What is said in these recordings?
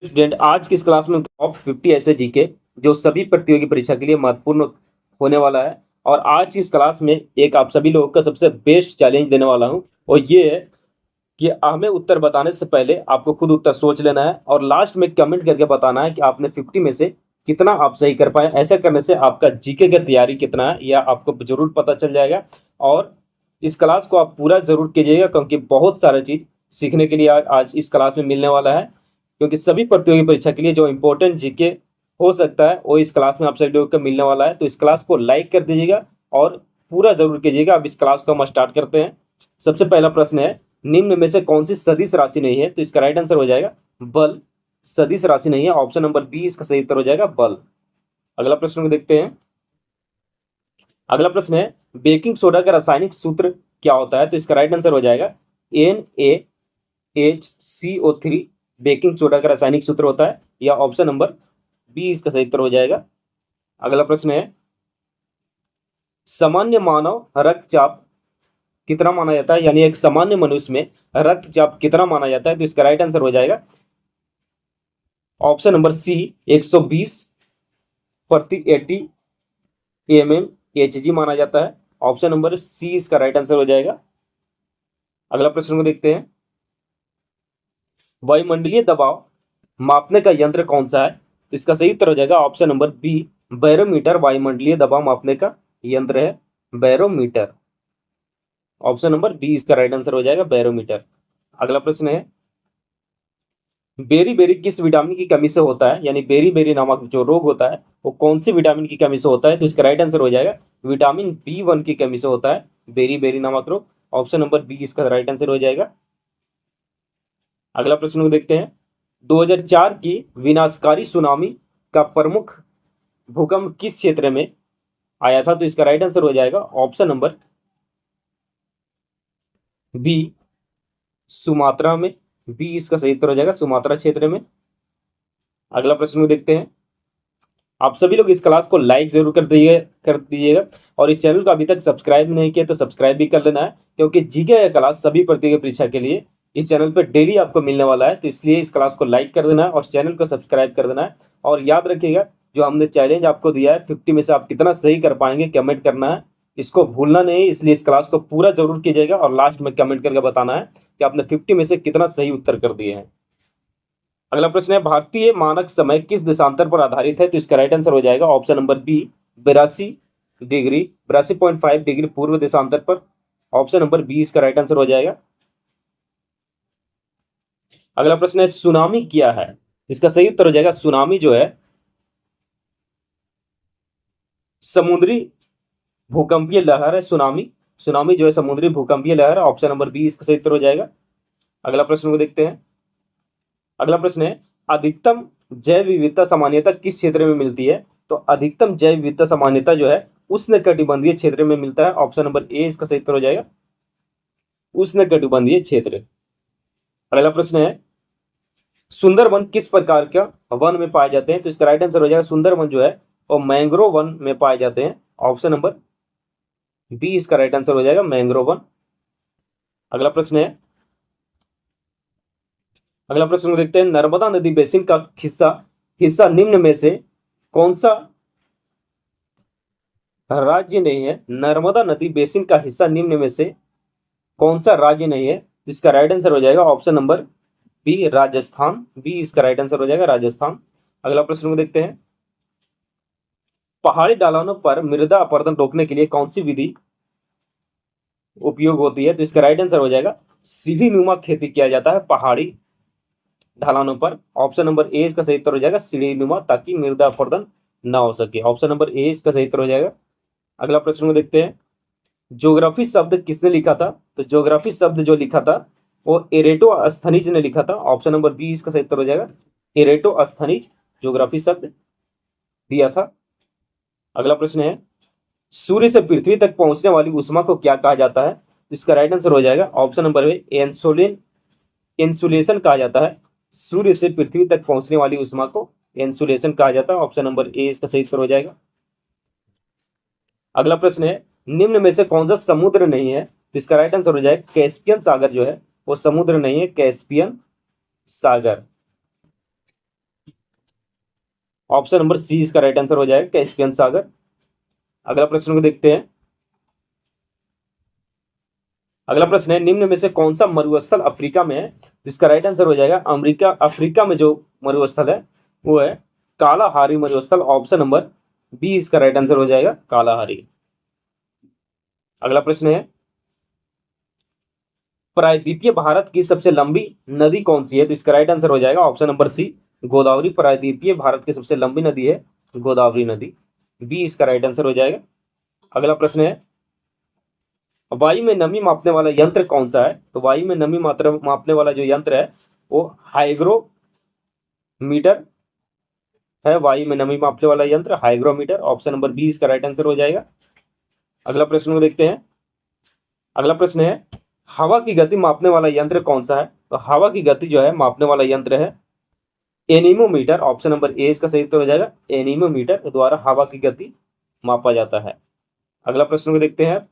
Student, आज की इस क्लास में टॉप 50 ऐसे जीके जो सभी प्रतियोगी परीक्षा के लिए महत्वपूर्ण होने वाला है। और आज की इस क्लास में एक आप सभी लोगों का सबसे बेस्ट चैलेंज देने वाला हूं, और ये है कि हमें उत्तर बताने से पहले आपको खुद उत्तर सोच लेना है और लास्ट में कमेंट करके बताना है कि आपने 50 में से कितना आप सही कर पाए। ऐसा करने से आपका जीके का तैयारी कितना है यह आपको जरूर पता चल जाएगा। और इस क्लास को आप पूरा जरूर कीजिएगा, क्योंकि बहुत सारा चीज सीखने के लिए आज इस क्लास में मिलने वाला है। क्योंकि सभी प्रतियोगी परीक्षा के लिए जो इंपॉर्टेंट जीके हो सकता है वो इस क्लास में आप सभी लोगों को मिलने वाला है। तो इस क्लास को लाइक कर दीजिएगा और पूरा जरूर कीजिएगा। अब इस क्लास को हम स्टार्ट करते हैं। सबसे पहला प्रश्न है, निम्न में से कौन सी सदिश राशि नहीं है? तो इसका राइट आंसर हो जाएगा बल। सदिश राशि नहीं है, ऑप्शन नंबर बी इसका सही उत्तर हो जाएगा बल। अगला प्रश्न को देखते हैं। अगला प्रश्न है, बेकिंग सोडा का रासायनिक सूत्र क्या होता है? तो इसका राइट आंसर हो जाएगा NaHCO3 बेकिंग सोडा का रासायनिक सूत्र होता है, या ऑप्शन नंबर बी इसका सही उत्तर हो जाएगा। अगला प्रश्न है, सामान्य मानव रक्तचाप कितना माना जाता है? यानी एक सामान्य मनुष्य में रक्तचाप कितना माना जाता है? तो इसका राइट आंसर हो जाएगा ऑप्शन नंबर सी 120/80 mm माना जाता है। ऑप्शन नंबर सी इसका राइट आंसर हो जाएगा। अगला प्रश्न को देखते हैं, वायुमंडलीय दबाव मापने का यंत्र कौन सा है? तो इसका सही उत्तर हो जाएगा ऑप्शन नंबर बी बैरोमीटर। वायुमंडलीय दबाव मापने का यंत्र है बैरोमीटर। ऑप्शन नंबर बी इसका राइट आंसर हो जाएगा बैरोमीटर। अगला प्रश्न है, बेरी बेरी किस विटामिन की कमी से होता है? यानी बेरी बेरी नामक जो रोग होता है वो कौन सी विटामिन की कमी से होता है? तो इसका राइट आंसर हो जाएगा विटामिन B1 की कमी से होता है बेरी बेरी नामक रोग। ऑप्शन नंबर बी इसका राइट आंसर हो जाएगा। अगला प्रश्न को देखते हैं, 2004 की विनाशकारी सुनामी का प्रमुख भूकंप किस क्षेत्र में आया था? तो इसका राइट आंसर हो जाएगा ऑप्शन नंबर बी सुमात्रा में। बी इसका सही उत्तर हो जाएगा सुमात्रा क्षेत्र में। अगला प्रश्न को देखते हैं, आप सभी लोग इस क्लास को लाइक जरूर कर दीजिएगा और इस चैनल को अभी तक सब्सक्राइब नहीं किया तो सब्सक्राइब भी कर लेना है, क्योंकि जीके का क्लास सभी प्रतियोगी परीक्षा के लिए इस चैनल पर डेली आपको मिलने वाला है। तो इसलिए इस क्लास को लाइक कर देना है और चैनल को सब्सक्राइब कर देना है। और याद रखिएगा, जो हमने चैलेंज आपको दिया है 50 में से आप कितना सही कर पाएंगे कमेंट करना है, इसको भूलना नहीं। इसलिए इस क्लास को पूरा जरूर कीजिएगा और लास्ट में कमेंट करके बताना है कि आपने 50 में से कितना सही उत्तर कर दिए हैं। अगला प्रश्न है, भारतीय मानक समय किस देशांतर पर आधारित है? तो इसका राइट आंसर हो जाएगा ऑप्शन नंबर बी 82.5 डिग्री पूर्व देशांतर पर। ऑप्शन नंबर बी इसका राइट आंसर हो जाएगा। अगला प्रश्न है, सुनामी क्या है? इसका सही उत्तर हो जाएगा सुनामी जो है समुद्री भूकंपीय लहर है। सुनामी सुनामी जो है समुद्री भूकंपीय लहर है। ऑप्शन नंबर बी इसका सही उत्तर हो जाएगा। अगला प्रश्न को देखते हैं। अगला प्रश्न है, अधिकतम जैव विविधता सामान्यता किस क्षेत्र में मिलती है? तो अधिकतम जैव विविधता सामान्यता जो है उष्णकटिबंधीय क्षेत्र में मिलता है। ऑप्शन नंबर ए इसका सही उत्तर हो जाएगा उष्णकटिबंधीय क्षेत्र। अगला प्रश्न है, सुंदरवन किस प्रकार का वन में पाए जाते हैं? तो इसका राइट आंसर हो जाएगा सुंदरवन जो है वो मैंग्रोव वन में पाए जाते हैं। ऑप्शन नंबर बी इसका राइट आंसर हो जाएगा मैंग्रोव वन। अगला प्रश्न है, अगला प्रश्न देखते हैं, नर्मदा नदी बेसिन का हिस्सा निम्न में से कौन सा राज्य नहीं है? नर्मदा नदी बेसिन का हिस्सा निम्न में से कौन सा राज्य नहीं है? इसका राइट आंसर हो जाएगा option number B Rajasthan. B इसका राइट आंसर हो जाएगा राजस्थान। अगला प्रश्न को देखते हैं, पहाड़ी ढलानों पर मृदा अपरदन रोकने के लिए कौन सी विधि उपयोग होती है? तो इसका राइट आंसर हो जाएगा सीढ़ी नुमा खेती किया जाता है पहाड़ी ढलानों पर। ऑप्शन नंबर ए इसका सही उत्तर हो जाएगा सीढ़ी नुमा, ताकि मृदा अपरदन ना हो सके। ऑप्शन नंबर ए इसका सही उत्तर हो जाएगा। अगला प्रश्न को देखते हैं, ज्योग्राफी शब्द किसने लिखा था? तो ज्योग्राफी शब्द जो लिखा था वो एरेटो अस्थनीज ने लिखा था। ऑप्शन नंबर बी इसका सही उत्तर हो जाएगा एरेटो अस्थनीज ज्योग्राफी शब्द दिया था। अगला प्रश्न है, सूर्य से पृथ्वी तक पहुंचने वाली ऊष्मा को क्या कहा जाता है? इसका राइट आंसर हो जाएगा ऑप्शन नंबर ए इंसुलेशन कहा जाता है। सूर्य से पृथ्वी तक पहुंचने वाली ऊष्मा को इंसुलेशन कहा जाता है। ऑप्शन नंबर ए इसका सही उत्तर हो जाएगा। अगला प्रश्न है, निम्न में से कौन सा समुद्र नहीं है? तो इसका राइट आंसर हो जाएगा कैस्पियन सागर जो है वो समुद्र नहीं है, कैस्पियन सागर। ऑप्शन नंबर सी इसका राइट आंसर हो जाएगा, कैस्पियन सागर। अगला प्रश्न को देखते हैं। अगला प्रश्न है, निम्न में से कौन सा मरुस्थल अफ्रीका में है? जिसका राइट आंसर हो जाएगा अफ्रीका में जो मरुस्थल है वो है कालाहारी मरुस्थल। ऑप्शन नंबर बी इसका राइट आंसर हो जाएगा, कालाहारी। अगला प्रश्न है, प्रायद्वीपीय भारत की सबसे लंबी नदी कौन सी है? तो इसका राइट आंसर हो जाएगा ऑप्शन नंबर सी, गोदावरी। प्रायद्वीपीय भारत की सबसे लंबी नदी है गोदावरी नदी, बी इसका राइट आंसर हो जाएगा। अगला प्रश्न है, वायु में नमी मापने वाला यंत्र कौन सा है? तो वायु में नमी मात्रा मापने वाला जो यंत्र है वो हाइग्रोमीटर है। वायु में नमी मापने वाला यंत्र हाइग्रोमीटर, ऑप्शन नंबर बी इसका राइट आंसर हो जाएगा। अगला प्रश्न को देखते हैं। अगला प्रश्न है, हवा की गति मापने वाला यंत्र कौन सा है? तो हवा की गति जो है मापने वाला यंत्र है एनीमोमीटर। ऑप्शन नंबर ए इसका सही उत्तर हो जाएगा, एनीमोमीटर द्वारा हवा की गति मापा जाता है। अगला प्रश्न को देखते हैं।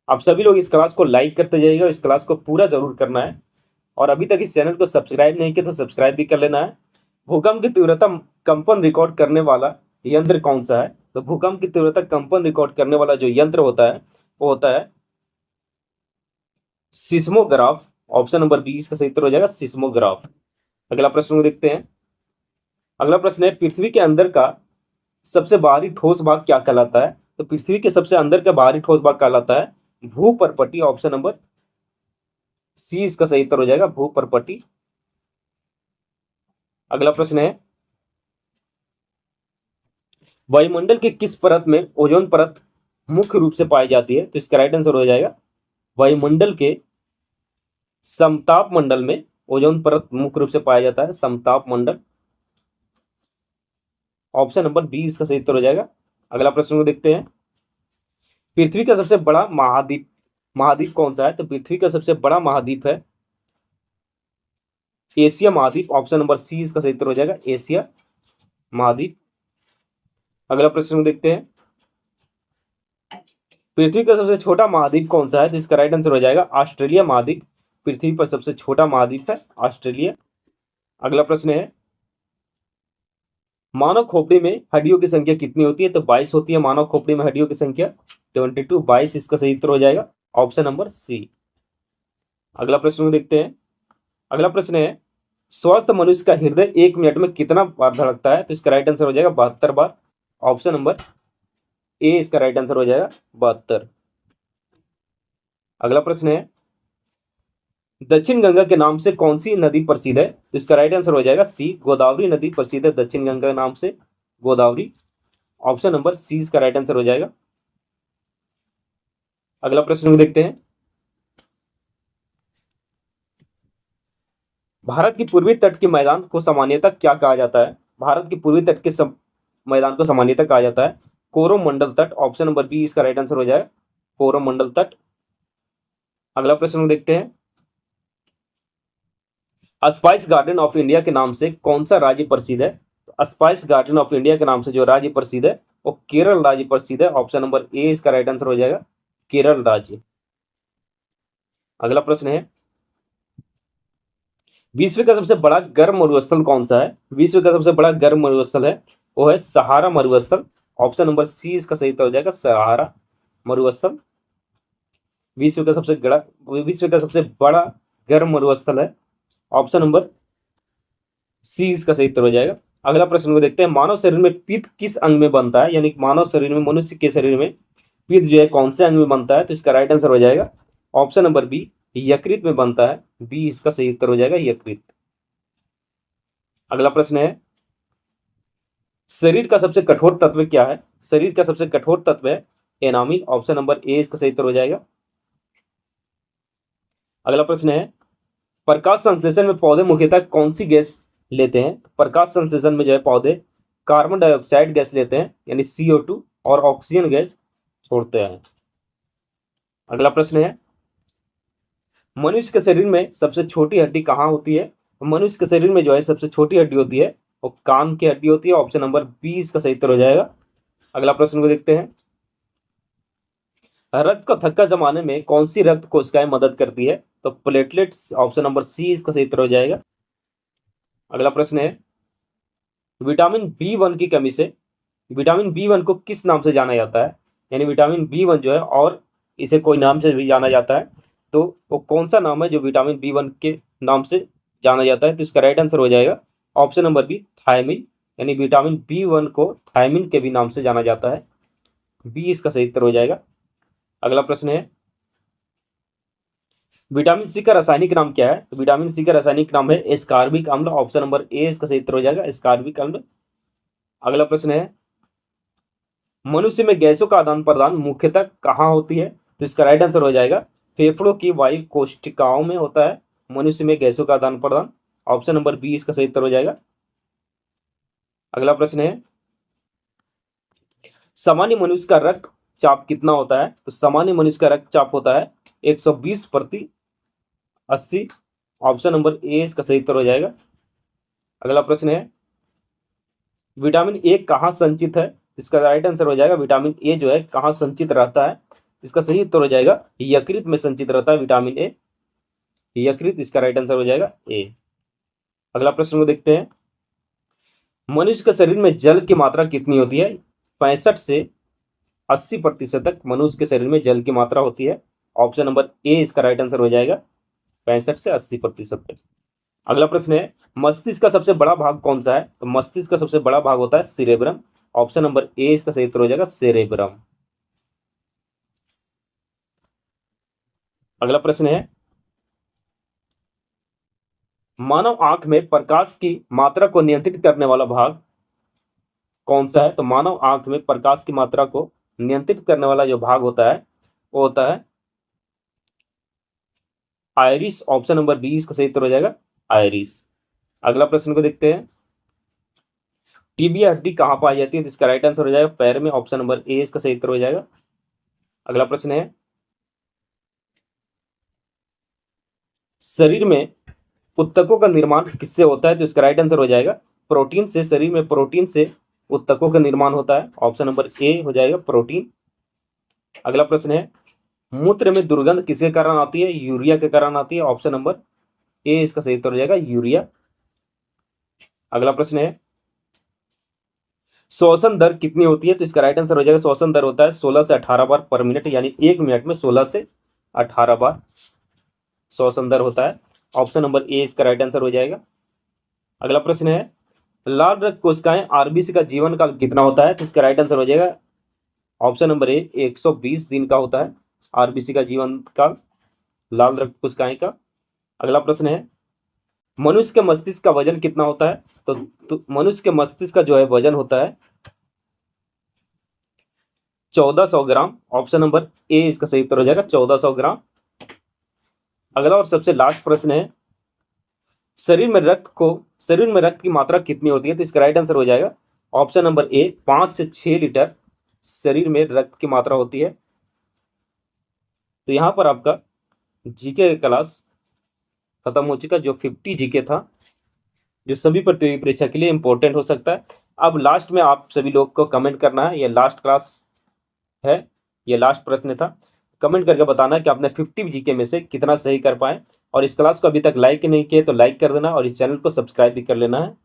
आप सभी लोग इस क्लास को लाइक करते जाइएगा, इस क्लास को पूरा जरूर करना है, और अभी तक इस चैनल को सब्सक्राइब नहीं किया तो सब्सक्राइब भी कर लेना है। भूकंप की तीव्रता कंपन रिकॉर्ड करने वाला यंत्र कौन सा है? तो भूकंप की तीव्रता कंपन रिकॉर्ड करने वाला जो यंत्र होता है वो होता है सिस्मोग्राफ। ऑप्शन नंबर बी इसका सही उत्तर हो जाएगा, सिस्मोग्राफ। अगला प्रश्न को देखते हैं। अगला प्रश्न है, पृथ्वी के अंदर का सबसे बाहरी ठोस भाग क्या कहलाता है? तो पृथ्वी के सबसे अंदर का बाहरी ठोस भाग कहलाता है भूपर्पटी। ऑप्शन नंबर सी इसका सही उत्तर हो जाएगा, भूपर्पटी। अगला प्रश्न है, वायुमंडल के किस परत में ओजोन परत मुख्य रूप से पाई जाती है? तो इसका राइट आंसर हो जाएगा, वायुमंडल के समताप मंडल में ओजोन परत मुख्य रूप से पाया जाता है, समताप मंडल। ऑप्शन नंबर बी इसका सही उत्तर हो जाएगा। अगला प्रश्न को देखते हैं। पृथ्वी का सबसे बड़ा महाद्वीप कौन सा है? तो पृथ्वी का सबसे बड़ा महाद्वीप है एशिया महाद्वीप। ऑप्शन नंबर सी इसका सही उत्तर हो जाएगा, एशिया महाद्वीप। अगला प्रश्न को देखते हैं। पृथ्वी का सबसे छोटा महाद्वीप कौन सा है? तो इसका राइट आंसर हो जाएगा ऑस्ट्रेलिया महाद्वीप। पृथ्वी पर सबसे छोटा महाद्वीप है ऑस्ट्रेलिया। अगला प्रश्न है, मानव खोपड़ी में हड्डियों की संख्या कितनी होती है? तो 22 होती है मानव खोपड़ी में हड्डियों की संख्या, 22, 22 इसका सही उत्तर हो जाएगा, ऑप्शन नंबर सी। अगला प्रश्न को देखते हैं। अगला प्रश्न है, स्वस्थ मनुष्य का हृदय 1 मिनट में कितना बार धड़कता है? तो इसका राइट आंसर हो जाएगा 72 बार। ऑप्शन नंबर ए इसका राइट आंसर हो जाएगा, 72। अगला प्रश्न है, दक्षिण गंगा के नाम से कौन सी नदी प्रसिद्ध है? तो इसका राइट आंसर हो जाएगा सी, गोदावरी नदी प्रसिद्ध है दक्षिण गंगा के नाम से, गोदावरी। ऑप्शन नंबर सी इसका राइट आंसर हो जाएगा। अगला प्रश्न को देखते हैं। भारत की पूर्वी तट के मैदान को सामान्यतः क्या कहा जाता है? भारत की पूर्वी तट के मैदान को सामान्यतः कहा जाता है कोरोमंडल तट। ऑप्शन नंबर बी इसका राइट आंसर हो जाएगा, कोरोमंडल तट। अगला प्रश्न को देखते हैं। स्पाइस गार्डन ऑफ इंडिया के नाम से कौन सा राज्य प्रसिद्ध है? तो स्पाइस गार्डन ऑफ इंडिया के नाम से जो राज्य प्रसिद्ध है वो केरल राज्य प्रसिद्ध है। ऑप्शन नंबर ए इसका राइट आंसर हो जाएगा, केरल राज्य। अगला प्रश्न है, विश्व का सबसे बड़ा गर्म मरुस्थल कौन सा है? विश्व का सबसे बड़ा गर्म मरुस्थल है वो है सहारा मरुस्थल। ऑप्शन नंबर सी इसका सही उत्तर हो जाएगा, सहारा मरुस्थल। विश्व का सबसे बड़ा गर्म मरुस्थल है, ऑप्शन नंबर सी इसका सही उत्तर हो जाएगा। अगला प्रश्न को देखते हैं। मानव शरीर में पित्त किस अंग में बनता है? यानी मानव शरीर में, मनुष्य के शरीर में पित्त जो है कौन से अंग में बनता है? तो इसका राइट आंसर हो जाएगा ऑप्शन नंबर बी, यकृत में बनता है, बी इसका सही उत्तर हो जाएगा, यकृत। अगला प्रश्न है, शरीर का सबसे कठोर तत्व क्या है? शरीर का सबसे कठोर तत्व है एनामिल। ऑप्शन नंबर ए इसका सही उत्तर हो जाएगा। अगला प्रश्न है, प्रकाश संश्लेषण में पौधे मुख्यतः कौन सी गैस लेते हैं? प्रकाश संश्लेषण में जो है पौधे कार्बन डाइऑक्साइड गैस लेते हैं यानी CO2, और ऑक्सीजन गैस छोड़ते हैं। अगला प्रश्न है, मनुष्य के शरीर में सबसे छोटी हड्डी कहाँ होती है? मनुष्य के शरीर में जो है सबसे छोटी हड्डी होती है वो कान की हड्डी होती है। ऑप्शन नंबर बी इसका सही उत्तर हो जाएगा। अगला प्रश्न को देखते हैं। रक्त को थक्का जमाने में कौन सी रक्त कोशिकाएं मदद करती है? तो प्लेटलेट्स। ऑप्शन नंबर सी इसका सही उत्तर हो जाएगा। अगला प्रश्न है, विटामिन बी 1 की कमी से विटामिन बी 1 को किस नाम से जाना जाता है? यानी विटामिन बी 1 जो है और इसे कोई नाम से भी जाना जाता है, तो वो कौन सा नाम है जो विटामिन बी 1 के नाम से जाना जाता है? तो इसका राइट आंसर हो जाएगा ऑप्शन नंबर बी, थायमिन। यानी विटामिन बी 1 को थायमिन के भी नाम से जाना जाता है। बी इसका सही उत्तर हो जाएगा। अगला प्रश्न है, विटामिन सी का रासायनिक नाम क्या है? तो विटामिन सी का रासायनिक नाम है एस्कॉर्बिक अम्ल। ऑप्शन नंबर ए इसका सही उत्तर हो जाएगा, एस्कॉर्बिक अम्ल। अगला प्रश्न है, मनुष्य में गैसों का आदान प्रदान मुख्यतः कहाँ होती है? तो इसका राइट आंसर हो जाएगा फेफड़ों की वायु कोशिकाओं में होता है मनुष्य में गैसों का आदान प्रदान। ऑप्शन नंबर बी इसका सही उत्तर हो जाएगा। अगला प्रश्न है, सामान्य मनुष्य का रक्तचाप कितना होता है? तो सामान्य मनुष्य का रक्तचाप होता है 120/80। ऑप्शन नंबर ए इसका सही उत्तर हो जाएगा। अगला प्रश्न है, विटामिन ए कहाँ संचित है? इसका राइट आंसर हो जाएगा विटामिन ए जो है कहाँ संचित रहता है? इसका सही उत्तर हो जाएगा यकृत में संचित रहता है विटामिन ए, यकृत इसका राइट आंसर हो जाएगा ए। अगला प्रश्न को देखते हैं, मनुष्य के शरीर में जल की मात्रा कितनी होती है? 65 से 80% तक मनुष्य के शरीर में जल की मात्रा होती है। ऑप्शन नंबर ए इसका राइट आंसर हो जाएगा 65 से 80% तक। अगला प्रश्न है, मस्तिष्क का सबसे बड़ा भाग कौन सा है? तो मस्तिष्क का सबसे बड़ा भाग होता है सिरेब्रम। ऑप्शन नंबर ए इसका सही उत्तर हो जाएगा सेरेब्रम। अगला प्रश्न है, मानव आंख में प्रकाश की मात्रा को नियंत्रित करने वाला भाग कौन सा है? तो मानव आंख में प्रकाश की मात्रा को नियंत्रित करने वाला जो भाग होता है वो होता है आयरिस। ऑप्शन नंबर बी इसका सही उत्तर हो जाएगा आयरिस। अगला प्रश्न को देखते हैं, टीबिया हड्डी कहाँ पाई जाती है? तो इसका राइट आंसर हो जाएगा पैर में। ऑप्शन नंबर ए इसका सही उत्तर हो जाएगा। अगला प्रश्न है, शरीर में उत्तकों का निर्माण किससे होता है? तो इसका राइट आंसर हो जाएगा प्रोटीन से। शरीर में प्रोटीन से उत्तकों का निर्माण होता है। ऑप्शन नंबर ए हो जाएगा प्रोटीन। अगला प्रश्न है, मूत्र में दुर्गंध किसके कारण आती है? यूरिया के कारण आती है। ऑप्शन नंबर ए इसका सही उत्तर हो जाएगा यूरिया। अगला प्रश्न है, श्वसन दर कितनी होती है? तो इसका राइट आंसर हो जाएगा श्वसन दर होता है 16 से 18 बार पर मिनट। यानी 1 मिनट में 16 से 18 बार श्वसन दर होता है। ऑप्शन नंबर ए इसका राइट आंसर हो जाएगा। अगला प्रश्न है, लाल रक्त कोशिकाएं आरबीसी का जीवन काल कितना होता है? तो इसका राइट आंसर हो जाएगा ऑप्शन नंबर ए 120 दिन का होता है आरबीसी का जीवन काल लाल रक्त कोशिकाएं का। अगला प्रश्न है, मनुष्य के मस्तिष्क का वजन कितना होता है? तो मनुष्य के मस्तिष्क का जो है वजन होता है 1400 ग्राम। ऑप्शन नंबर ए इसका सही उत्तर हो जाएगा 1400 ग्राम। अगला और सबसे लास्ट प्रश्न है, शरीर में रक्त की मात्रा कितनी होती है? तो इसका राइट आंसर हो जाएगा ऑप्शन नंबर ए 5 से 6 लीटर शरीर में रक्त की मात्रा होती है। तो यहाँ पर आपका जीके का क्लास खत्म हो चुका, जो 50 जीके था, जो सभी प्रतियोगी परीक्षा के लिए इंपॉर्टेंट हो सकता है। अब लास्ट में आप सभी लोग को कमेंट करना है, ये लास्ट क्लास है, ये लास्ट प्रश्न था। कमेंट करके बताना है कि आपने 50 जीके में से कितना सही कर पाए। और इस क्लास को अभी तक लाइक नहीं किए तो लाइक कर देना और इस चैनल को सब्सक्राइब भी कर लेना है।